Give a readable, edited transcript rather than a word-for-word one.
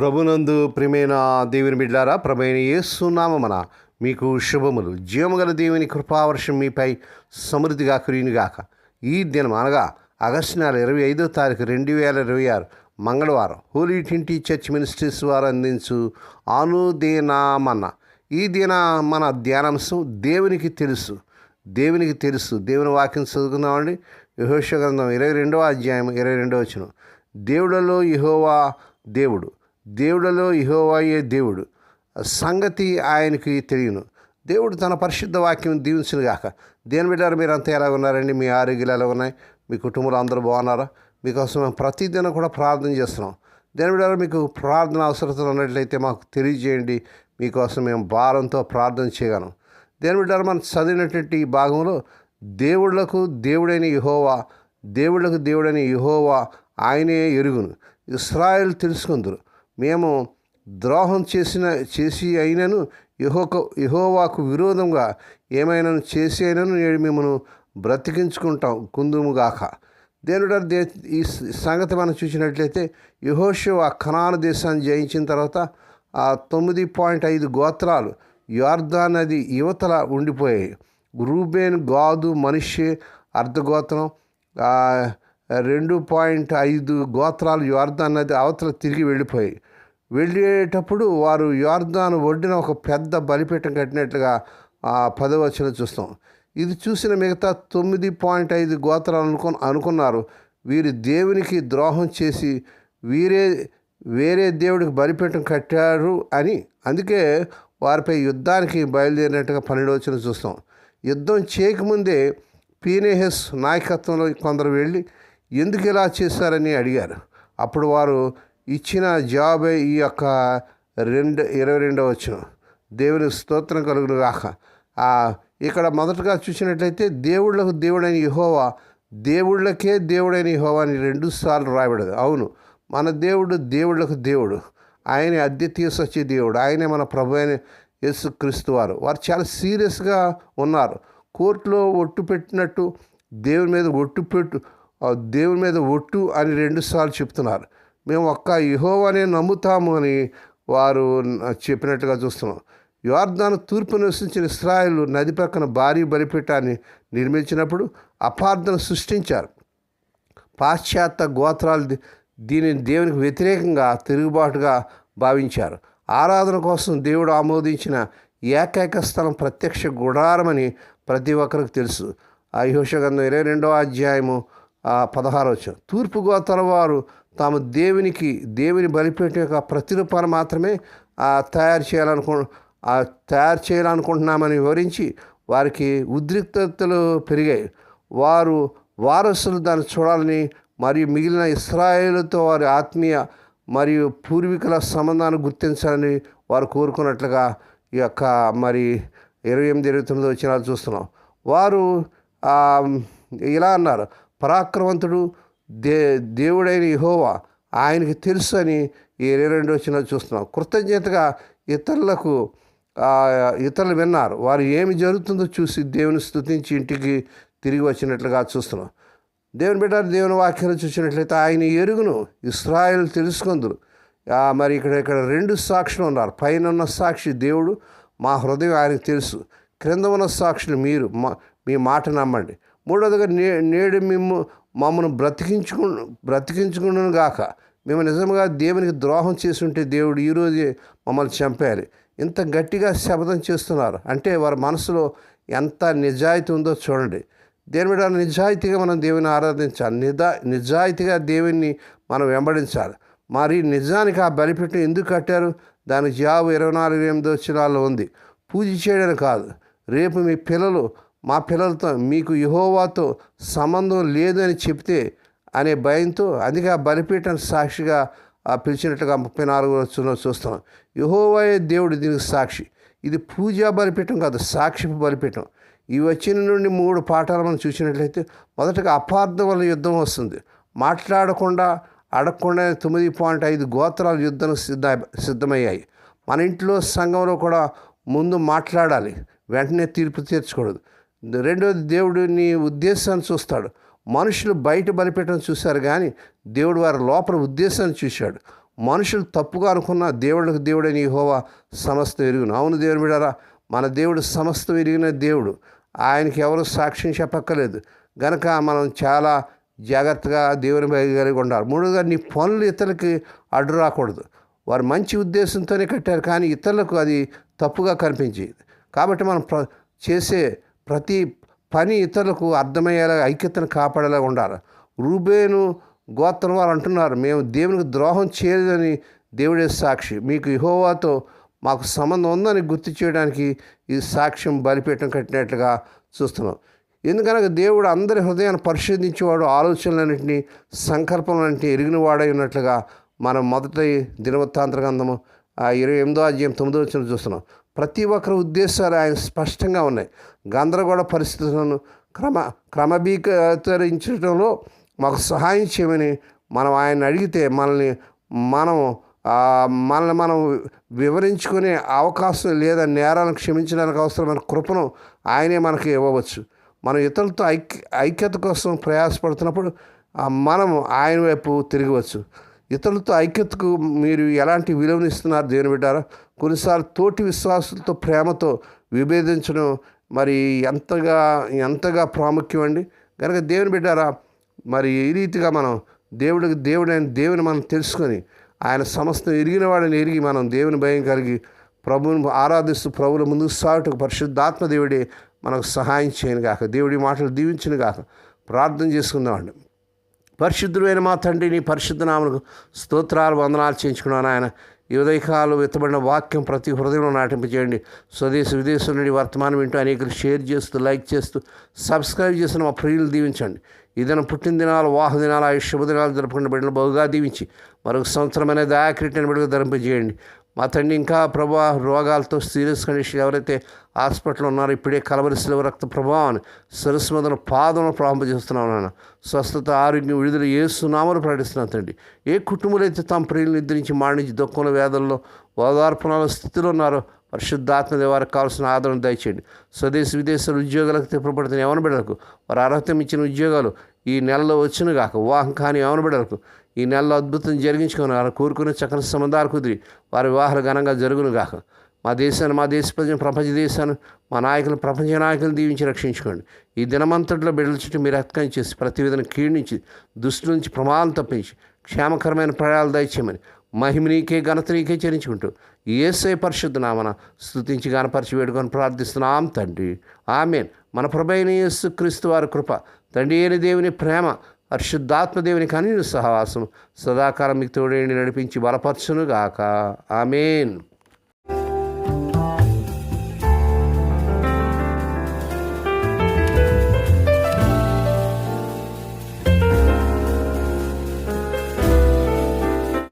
ప్రభునందు ప్రియమైన దేవుని బిడ్డారా, ప్రభైన యేసు నామమున మీకు శుభములు. జీవముగల దేవుని కృపావర్షం మీపై సమృద్ధిగా కురియునుగాక. ఈ దినం అనగా ఆగస్టు నెల 25వ తారీఖు 2026 మంగళవారం హోలీ ట్రింటీ చర్చ్ మినిస్ట్రీస్ వారు అందించు అనుదినమన్న ఈ దిన మన ధ్యానాంశం దేవునికి తెలుసు. దేవుని వాక్యం చదువుకుందామండి. యెహోషువ గ్రంథం 22వ అధ్యాయం 22వ వచనం. దేవుడలో యెహోవాయే దేవుడు, సంగతి ఆయనకి తెలియను. దేవుడు తన పరిశుద్ధ వాక్యం దీవించునుగాక. దేని బిడ్డారు, మీరు అంతా ఎలా ఉన్నారండి? మీ ఆరోగ్యాలు ఎలా ఉన్నాయి? మీ కుటుంబంలో అందరూ బాగున్నారా? మీకోసం మేము ప్రతిదినం కూడా ప్రార్థన చేస్తున్నాం. దేని బిడ్డారు, మీకు ప్రార్థన అవసరతలు ఉన్నట్లయితే మాకు తెలియజేయండి. మీకోసం మేము భారంతో ప్రార్థన చేయగలం. దేని బిడ్డారు, మనం చదివినటువంటి ఈ భాగంలో దేవుళ్లకు దేవుడైన యెహోవా ఆయనే ఎరుగును. ఇశ్రాయేలు తెలుసుకుందరు. మేము ద్రోహం చేసి అయినను యెహోవాకు విరోధంగా ఏమైనా చేసి అయినను నేడు మిమ్మల్ని బ్రతికించుకుంటాం కుందుముగాక. దేవుడు ఈ సంగతి మనం చూసినట్లయితే యెహోషువ కనాను దేశాన్ని జయించిన తర్వాత ఆ 9.5 గోత్రాలు యొర్దాను నది యువతల ఉండిపోయాయి. రూబేన్, గాదు, మనష్షే అర్ధగోత్రం, 2.5 గోత్రాలు యొర్దాను నది అవతల తిరిగి వెళ్ళేటప్పుడు వారు యొర్దాను ఒడ్డున ఒక పెద్ద బలిపీఠం కట్టినట్లుగా 10వ వచనం చూస్తాం. ఇది చూసిన మిగతా 9.5 గోత్రాలు అనుకున్నారు వీరు దేవునికి ద్రోహం చేసి వేరే దేవుడికి బలిపీఠం కట్టారు అని. అందుకే వారిపై యుద్ధానికి బయలుదేరినట్టుగా 12వ వచనం చూస్తాం. యుద్ధం చేయకముందే పీనెహస్ నాయకత్వంలో కొందరు వెళ్ళి ఎందుకు ఇలా చేశారని అడిగారు. అప్పుడు వారు ఇచ్చిన జవాబే ఈ యొక్క 22వ వచనం. దేవుని స్తోత్రం కలుగును గాక. ఇక్కడ మొదటగా చూసినట్లయితే దేవుళ్ళకే దేవుడైన యెహోవా అని 2 సార్లు రాయబడదు. అవును, మన దేవుళ్ళకు దేవుడు. ఆయనే అద్వితీయ సత్య దేవుడు. ఆయనే మన ప్రభు అయిన యేసుక్రీస్తు వారు చాలా సీరియస్గా ఉన్నారు. కోర్టులో ఒట్టు పెట్టినట్టు దేవుని మీద ఒట్టు అని 2 సార్లు చెప్తున్నారు. మేము ఒక్క యెహోవానే నమ్ముతాము అని వారు చెప్పినట్టుగా చూస్తున్నాం. యొర్దాను తూర్పు నివసించిన ఇశ్రాయేలు నది పక్కన భారీ బలిపీఠాన్ని నిర్మించినప్పుడు అపార్థన సృష్టించారు. పాశ్చాత్య గోత్రాలు దీనిని దేవునికి వ్యతిరేకంగా తిరుగుబాటుగా భావించారు. ఆరాధన కోసం దేవుడు ఆమోదించిన ఏకైక స్థలం ప్రత్యక్ష గుడారమని ప్రతి ఒక్కరికి తెలుసు. యెహోషువ గ్రంథం 22వ అధ్యాయము 16వ వచనం. తూర్పు గోత్రాల వారు తాము దేవుని బలిపీఠం యొక్క ప్రతిరూపాన్ని మాత్రమే తయారు చేయాలనుకుంటున్నామని వివరించి వారికి ఉద్రిక్తతలు పెరిగాయి. వారసులు దాన్ని చూడాలని మరియు మిగిలిన ఇశ్రాయేలుతో వారి ఆత్మీయ మరియు పూర్వీకుల సంబంధాన్ని గుర్తించాలని వారు కోరుకున్నట్లుగా ఈ యొక్క 28-29 వచనాలు చూస్తున్నాం. వారు ఇలా అన్నారు, పరాక్రమంతుడు దేవుడైన యెహోవా ఆయనకి తెలుసు అని ఈ 22 వచనాలు చూస్తున్నాం. కృతజ్ఞతగా ఇతరులు విన్నారు. వారు ఏమి జరుగుతుందో చూసి దేవుని స్తుతించి ఇంటికి తిరిగి వచ్చినట్లుగా చూస్తున్నాం. దేవుని బిడ్డ, దేవుని వాక్యాలు చూసినట్లయితే ఆయన ఎరుగును, ఇశ్రాయేలు తెలుసుకుందరు. ఇక్కడ 2 సాక్షులు ఉన్నారు. పైన ఉన్న సాక్షి దేవుడు, మా హృదయం ఆయనకు తెలుసు. క్రింద ఉన్న సాక్షులు మీరు, మీ మాట నమ్మండి. మూడవదిగా నేడు మమ్మల్ని బ్రతికించుకును గాక. మేము నిజంగా దేవునికి ద్రోహం చేసి ఉంటే దేవుడు ఈరోజే మమ్మల్ని చంపేయాలి. ఇంత గట్టిగా శపథం చేస్తున్నారు అంటే వారి మనసులో ఎంత నిజాయితీ ఉందో చూడండి. దేని మీద నిజాయితీగా మనం దేవుని ఆరాధించాలి. నిజాయితీగా దేవుని మనం వెంబడించాలి. మరి నిజానికి ఆ బలిపీఠం ఎందుకు కట్టారు? దానికి జవాబు 24-8 వచనాల్లో ఉంది. పూజ చేయడానికి కాదు. రేపు మా పిల్లలతో మీకు యెహోవాతో సంబంధం లేదు అని చెప్తే అనే భయంతో, అందుకే ఆ బలిపీఠాన్ని సాక్షిగా పిలిచినట్టుగా 34వ వచనంలో చూస్తున్నాం. యెహోవాయే దేవుడు దీనికి సాక్షి. ఇది పూజా బలిపీఠం కాదు, సాక్షిపు బలిపీఠం. ఈ వచ్చిన నుండి 3 పాఠాలు మనం చూసినట్లయితే, మొదటగా అపార్థం వల్ల యుద్ధం వస్తుంది. మాట్లాడకుండా అడగకుండా 9.5 గోత్రాలు యుద్ధం సిద్ధమయ్యాయి. మన ఇంట్లో సంఘంలో కూడా ముందు మాట్లాడాలి, వెంటనే తీర్పు తీర్చకూడదు. రెండోది, దేవుడు నీ ఉద్దేశాన్ని చూస్తాడు. మనుషులు బయట బలిపీఠం చూశారు కానీ దేవుడు వారి లోపల ఉద్దేశాన్ని చూశాడు. మనుషులు తప్పుగా అనుకున్న దేవుడికి దేవుడని యెహోవా సమస్తం ఎరుగును. అవును దేవుని బిడ్డారా, మన దేవుడు సమస్తం ఎరిగిన దేవుడు. ఆయనకి ఎవరు సాక్ష్యం చెప్పక్కర్లేదు. గనక మనం చాలా జాగ్రత్తగా దేవుని కలిగి ఉండాలి. మూడోగా, నీ పనులు ఇతరులకి అడ్డు రాకూడదు. వారు మంచి ఉద్దేశంతోనే కట్టారు, కానీ ఇతరులకు అది తప్పుగా కనిపించేది. కాబట్టి మనం చేసే ప్రతి పని ఇతరులకు అర్థమయ్యేలా, ఐక్యతను కాపాడేలా ఉండాలి. రూబేను గోత్రం వారు అంటున్నారు, మేము దేవునికి ద్రోహం చేయలేదని దేవుడే సాక్షి. మీకు యెహోవాతో మాకు సంబంధం ఉందని గుర్తు చేయడానికి ఈ సాక్ష్యం బలిపీఠం కట్టినట్లుగా చూస్తున్నాం. ఎందుకనగా దేవుడు అందరి హృదయాన్ని పరిశోధించేవాడు, ఆలోచనలన్నింటినీ సంకల్పంలన్నింటినీ ఎరిగిన వాడై ఉన్నట్లుగా మనం మొదటి దినవృత్తాంత గ్రంథము 28వ అధ్యాయం 9వ వచనం చూస్తున్నాం. ప్రతి ఒక్కరి ఉద్దేశాలు ఆయన స్పష్టంగా ఉన్నాయి. గందరగోళ పరిస్థితులను క్రమబద్ధీకరించడంలో మాకు సహాయం చేయమని మనం ఆయన అడిగితే మనల్ని మనం వివరించుకునే అవకాశం లేదా నేరాలను క్షమించడానికి అవసరమైన కృపను ఆయనే మనకి ఇవ్వవచ్చు. మనం ఇతరులతో ఐక్యత కోసం ప్రయాసపడుతున్నప్పుడు మనం ఆయన వైపు తిరగవచ్చు. ఇతరులతో ఐక్యతకు మీరు ఎలాంటి విలువనిస్తున్నారు దేవుని బిడ్డారా? కొన్నిసార్లు తోటి విశ్వాసులతో ప్రేమతో విభేదించడం మరి ఎంతగా ప్రాముఖ్యం అండి. కనుక దేవుని బిడ్డారా, మరి ఈ రీతిగా మనం దేవుడైన దేవుని మనం తెలుసుకొని ఆయన సమస్తం ఎరిగిన వాడిని ఎరిగి మనం దేవుని భయం కలిగి ప్రభువుని ఆరాధిస్తూ ప్రభువుల ముందుకు సాగుటకు పరిశుద్ధాత్మ దేవుడే మనకు సహాయం చేయను గాక. దేవుడి మాటలు దీవించును గాక. ప్రార్థన చేసుకుందామండి. పరిశుద్ధుడైన మా తండ్రి, నీ పరిశుద్ధ నామమునకు స్తోత్రాలు వందనాలు చేయించుకున్నాను ఆయన. ఈ ఉదయకాలం ఎత్తబడిన వాక్యం ప్రతి హృదయంలో నాటింపజేయండి. స్వదేశ విదేశం నుండి వర్తమానం వింటూ అనేకలు షేర్ చేస్తూ, లైక్ చేస్తూ, సబ్స్క్రైబ్ చేస్తున్న మా ప్రియులు దీవించండి. ఈ దినం పుట్టిన దినాలు, వాహ దినాలు, శుభ దినాలు జరుపుకున్న బిడ్డలు బహుగా దీవించి మరొక సంవత్సరమైన దయాకిరీటాన్ని బిడ్డగా ధరింపజేయండి. మా తండ్రి, ఇంకా ప్రభా రోగాలతో సీరియస్ కండిషన్ ఎవరైతే హాస్పిటల్లో ఉన్నారో ఇప్పుడే కలవరి శిలువ రక్త ప్రభావాన్ని శిరస్సు మొదలు పాదమును ప్రారంభిస్తున్నాం నాన్న. స్వస్థత, ఆరోగ్యం, విడుదల యేసు నామములో ప్రకటిస్తున్నాను తండ్రి. ఏ కుటుంబాలు అయితే తమ ప్రియులు నిద్రించి మాడించి దుఃఖంలో, వేదనలో, ఓదార్పణలో స్థితిలో ఉన్నారో పరిశుద్ధాత్మ వారికి కావాల్సిన ఆదరణ దయచేయండి. స్వదేశ విదేశాల ఉద్యోగాలకు తిప్పబడుతున్న యవన బిడ్డలకు వారు అర్హత ఇచ్చిన ఉద్యోగాలు ఈ నెలలో వచ్చిన గాక. వివాహం కాని యవన బిడ్డలకు ఈ నెలలో అద్భుతం జరిగించుకొని వారు కోరుకునే చక్కని సంబంధాలు కుదిరి వారి వివాహాలు ఘనంగా జరుగును గాక. మా దేశాన్ని, మా దేశ ప్రజలను, ప్రపంచ దేశాన్ని, మా నాయకులు, ప్రపంచ నాయకులను దీవించి రక్షించుకోండి. ఈ దినమంతట్లో బిడ్డల చుట్టూ మీరు రక్షణ చేసి ప్రతి విధంగా కీడించి దుష్టు నుంచి ప్రమాదం తప్పించి క్షేమకరమైన ప్రయాణాలు దయచేయమని మహిమ నీకే, ఘనత నీకే చెల్లించుకుంటూ యేసయ్య పరిశుద్ధ నామమున స్తుతించి గణపరిచి వేడుకొని ప్రార్థిస్తున్నాం తండ్రి. ఆమేన్. మన ప్రభువైన యేసుక్రీస్తు వారి కృప, తండ్రి అయిన దేవుని ప్రేమ, పరిశుద్ధాత్మ దేవుని కనిని సహవాసం సదాకాలం మీకు తోడేండి నడిపించి బలపరచును గాక. ఆమేన్.